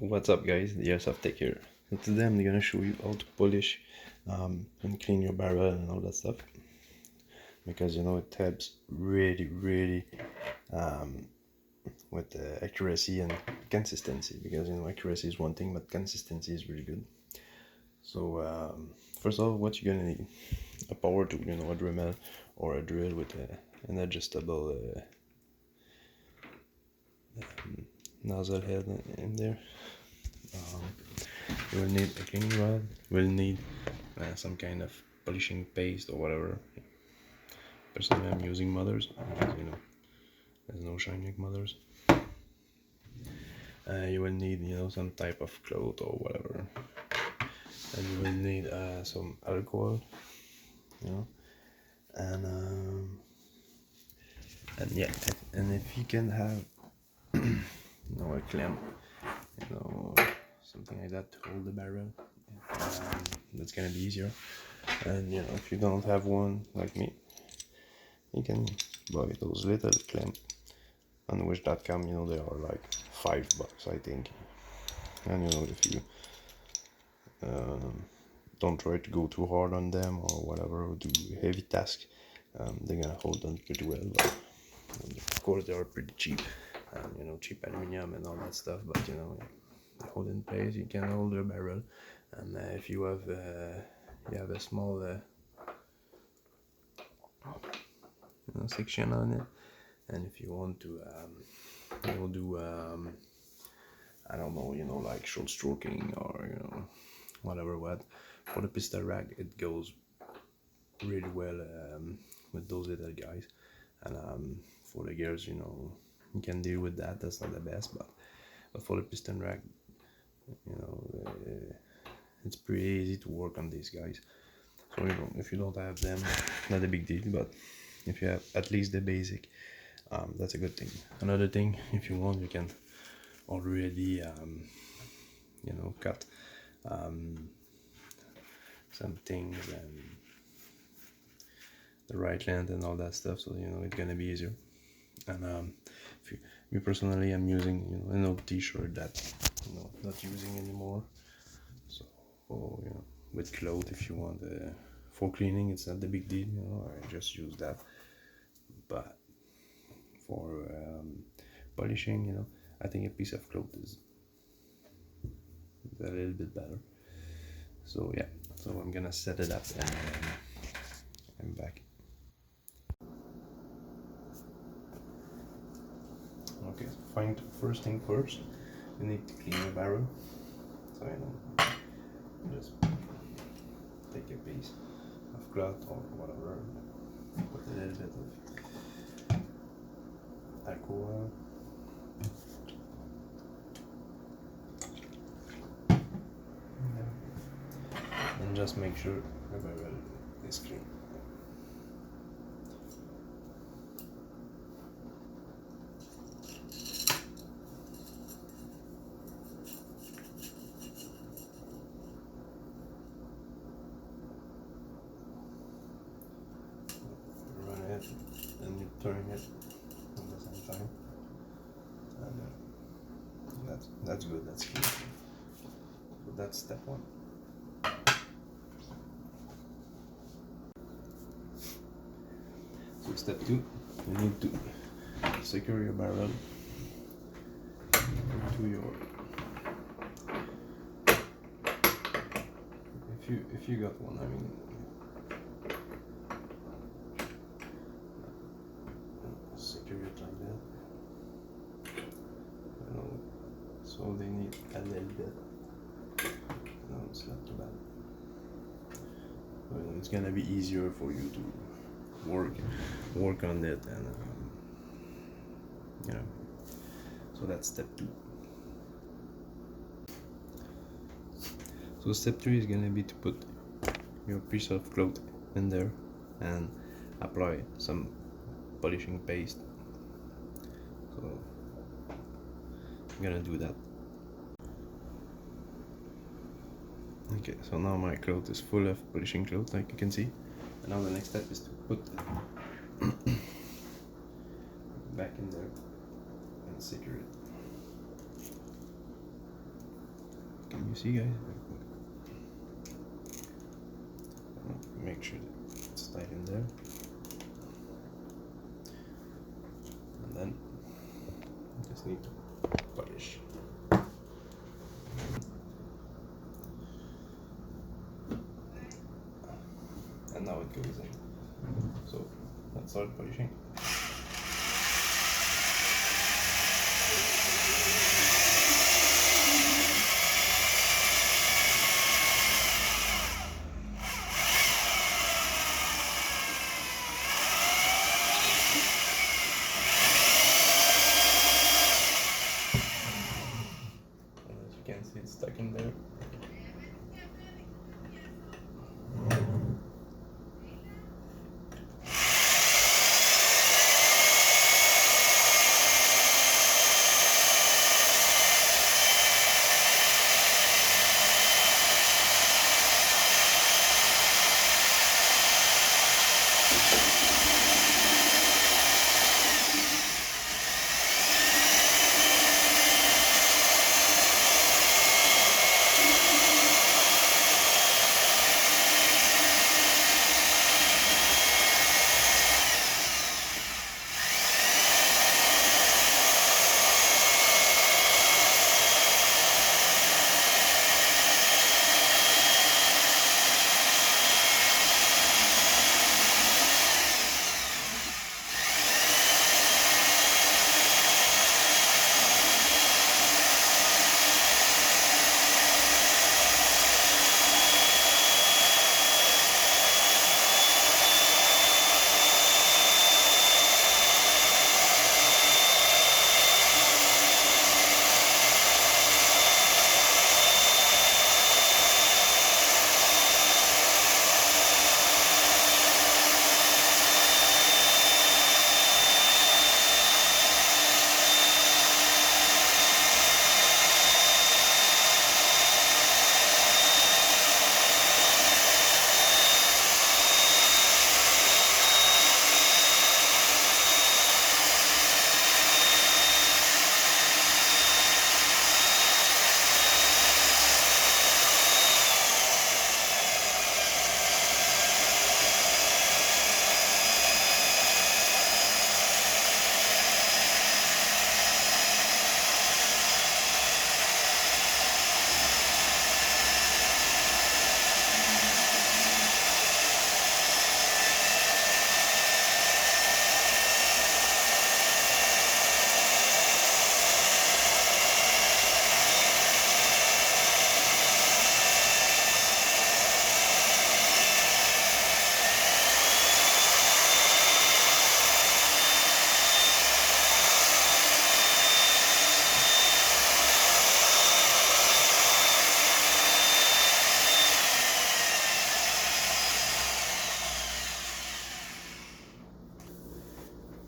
What's up, guys? The Airsoft Tech here. So today I'm gonna show you how to polish and clean your barrel and all that stuff, because it helps really with accuracy and consistency, because accuracy is one thing but consistency is really good. So first of all, what you're gonna need: a power tool, a Dremel or a drill with an adjustable nozzle head in there. You will need a cleaning rod. We'll need some kind of polishing paste or whatever. Personally, I'm using mothers because there's no shine like mothers. You will need some type of cloth or whatever, and you will need some alcohol, and yeah, and if you can have a clamp, something like that to hold the barrel, that's gonna be easier. And if you don't have one like me, you can buy those little clamp on wish.com. They are like $5, I think. And if you don't try to go too hard on them or whatever, or do heavy task, they're gonna hold them pretty well. But of course they are pretty cheap, cheap aluminum and all that stuff, but they hold in place. You can hold your barrel, and if you have a small section on it, and if you want to do I don't know, like short stroking or whatever, for the pistol rack it goes really well with those little guys. And for the girls, you can deal with that. That's not the best, but for the piston rack, it's pretty easy to work on these guys. So if you don't have them, not a big deal, but if you have at least the basic, that's a good thing. Another thing, if you want, you can already cut some things and the right length and all that stuff, so it's gonna be easier. And me personally, I'm using an old t-shirt that not using anymore. So with clothes, if you want for cleaning, it's not the big deal, I just use that. But for polishing, I think a piece of cloth is a little bit better. So yeah, so I'm gonna set it up, and I'm back. Okay, so first thing first, you need to clean your barrel. So just take a piece of cloth or whatever, put a little bit of alcohol, and just make sure your barrel is clean. And you turn it at the same time, and that's good. That's clean. So that's step one. So step two, you need to secure your barrel into your. If you got one, I mean. Secure it like that. So they need a little bit. It's not too bad. It's gonna be easier for you to work on it, and So that's step two. So step three is gonna be to put your piece of cloth in there and apply some polishing paste. So I'm gonna do that. Okay, so now my cloth is full of polishing cloth, like you can see. And now the next step is to put it back in there and secure it. Can you see, guys? Make sure that it's tight in there, and then just need to polish. And now it goes in. So let's start polishing. As you can see, it's stuck in there.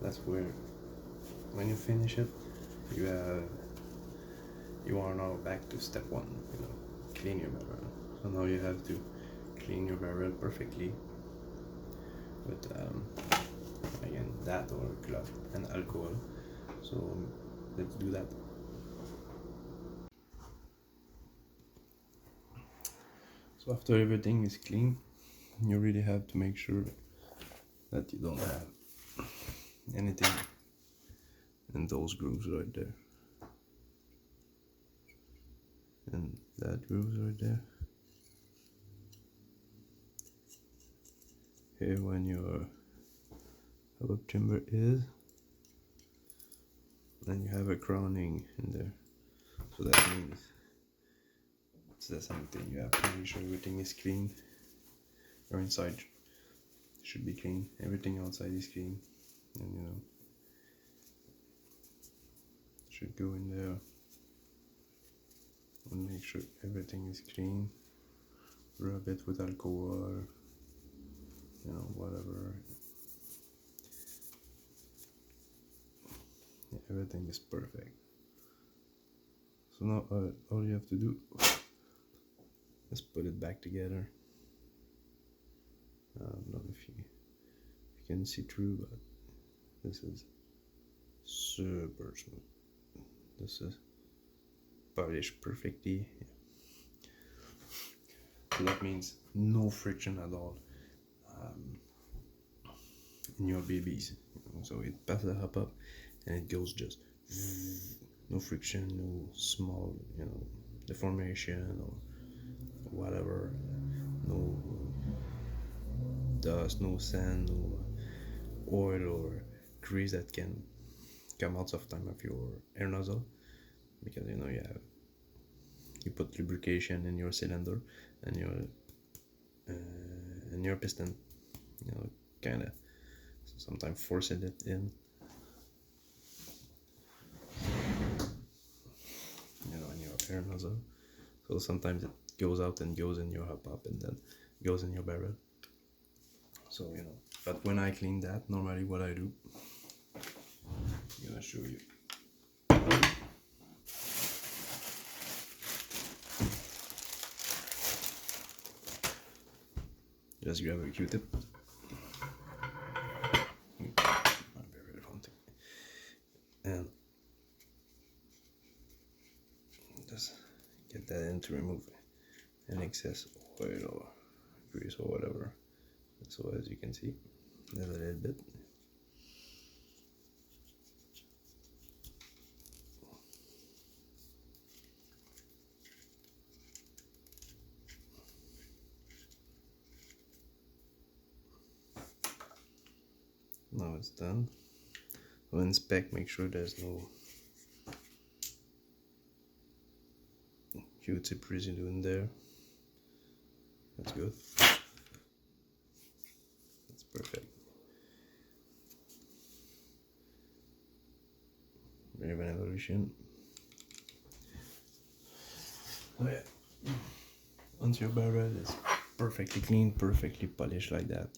That's where, when you finish it, you are now back to step one. Clean your barrel. So now you have to clean your barrel perfectly with again that or cloth and alcohol. So let's do that. So after everything is clean, you really have to make sure that you don't have anything in those grooves right there, and that grooves right there. Here when your hub chamber is, then you have a crowning in there, so that means it's the same thing. You have to make sure everything is clean. Your inside should be clean, everything outside is clean, and should go in there and make sure everything is clean. Rub it with alcohol, whatever. Yeah, everything is perfect. So now all you have to do is put it back together. I don't know if you can see through, but this is super smooth. This is polished perfectly. So that means no friction at all in your BBs. So it passes the hop up and it goes just no friction, no small, deformation or whatever, no dust, no sand, no oil or grease that can come out of time of your air nozzle, because you put lubrication in your cylinder and your piston, kind of sometimes forcing it in, in your air nozzle. So sometimes it goes out and goes in your hop up and then goes in your barrel. So but when I clean that, normally what I do, I'm gonna show you. Just grab a Q-tip. And just get that in to remove an excess oil or grease or whatever. So as you can see, there's a little bit. Now it's done. So inspect, make sure there's no Q-tip residue in there. That's good. That's perfect. Very good evolution. Oh yeah. Once your barrel is perfectly clean, perfectly polished like that,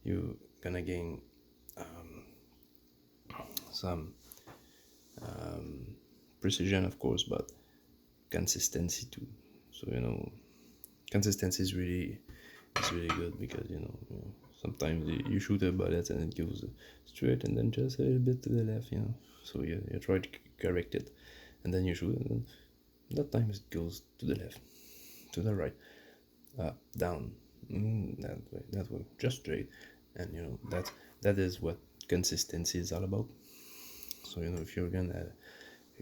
you're gonna gain some precision, of course, but consistency too. So consistency is really good, because sometimes you shoot a bullet and it goes straight and then just a little bit to the left, so you try to correct it, and then you shoot and then that time it goes to the left, to the right, up, down, that way, just straight. And that is what consistency is all about. So if you're gonna have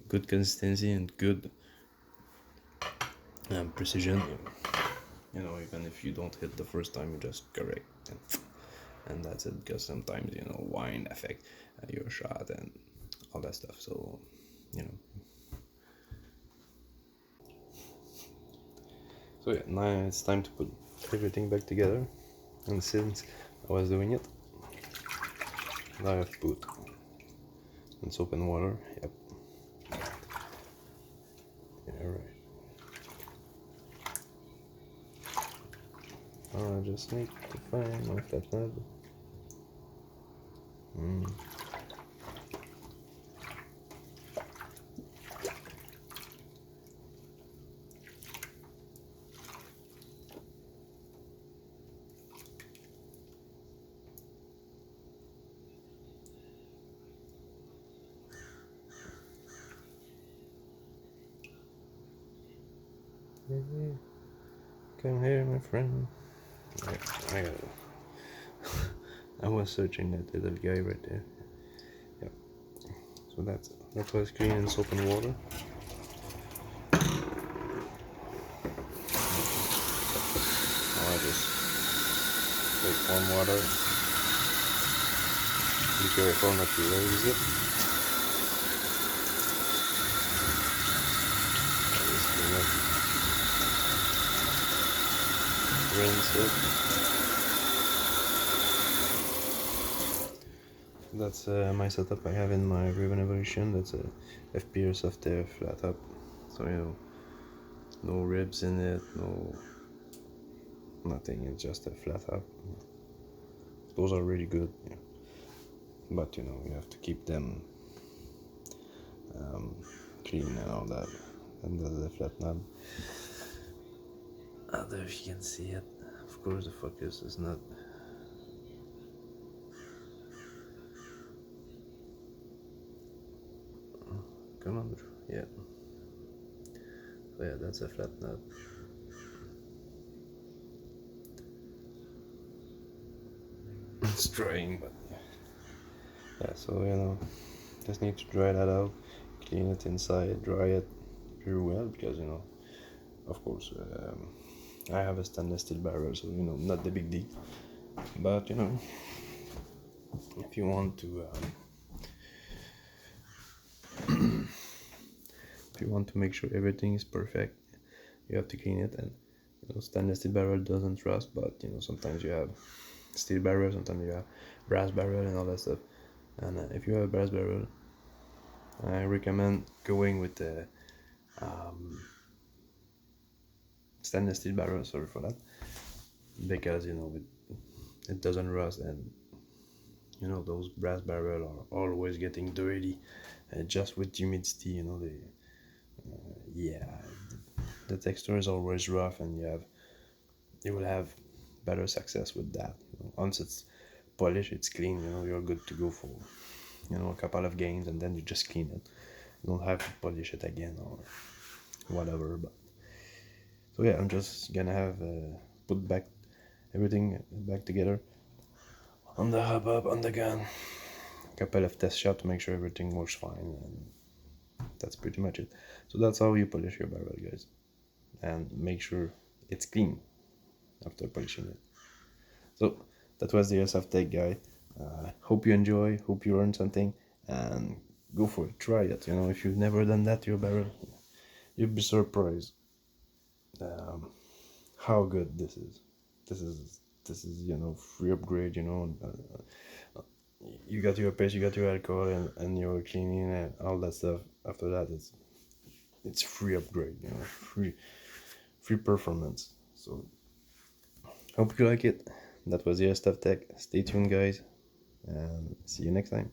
good consistency and good precision, even if you don't hit the first time, you just correct and that's it, because sometimes wine affect your shot and all that stuff. So so yeah, now it's time to put everything back together, and since I was doing it, now I have to put in soap and water. Yep. Yeah, right. I just need to find my flat nut. Come here, my friend. I got it. I was searching that little guy right there. Yep. So that was clean in soap and water. Now I just take warm water. Be careful not to raise it. Just clean it. Rinse it. That's my setup I have in my Raven Evolution. That's a FPS of the flat top. So no ribs in it, no nothing. It's just a flat top. Those are really good, but you have to keep them clean and all that. And the flat knob. I don't know if you can see it. Of course, the focus is not. Come on, yeah. So yeah, that's a flat knob. it's drying, but yeah, so you know, just need to dry that out, clean it inside, dry it very well, because you know, of course, I have a stainless steel barrel, so you know, not the big deal. But you know, if you want to if you want to make sure everything is perfect, you have to clean it. And you know, stainless steel barrel doesn't rust, but you know, sometimes you have steel barrel, sometimes you have brass barrel and all that stuff. And if you have a brass barrel, I recommend going with the stainless steel barrel, sorry for that, because you know it doesn't rust. And you know, those brass barrel are always getting dirty, just with humidity, you know, they yeah, the texture is always rough, and you will have better success with that. You know, once it's polished, it's clean, you know, you're good to go for, you know, a couple of games, and then you just clean it. You don't have to polish it again or whatever. But so yeah, I'm just gonna have put back everything back together on the hub, on the gun, a couple of test shots to make sure everything works fine, and that's pretty much it. So that's how you polish your barrel, guys, and make sure it's clean after polishing it. So that was the Airsoft Tech guy. Hope you enjoy, hope you learned something, and go for it, try it. You know, if you've never done that to your barrel, you'd be surprised how good this is. This is you know, free upgrade. You know, you got your paste, you got your alcohol, and your cleaning and all that stuff. After that, it's free upgrade. You know, free performance. So hope you like it. That was the Airsoft Tech. Stay tuned, guys, and see you next time.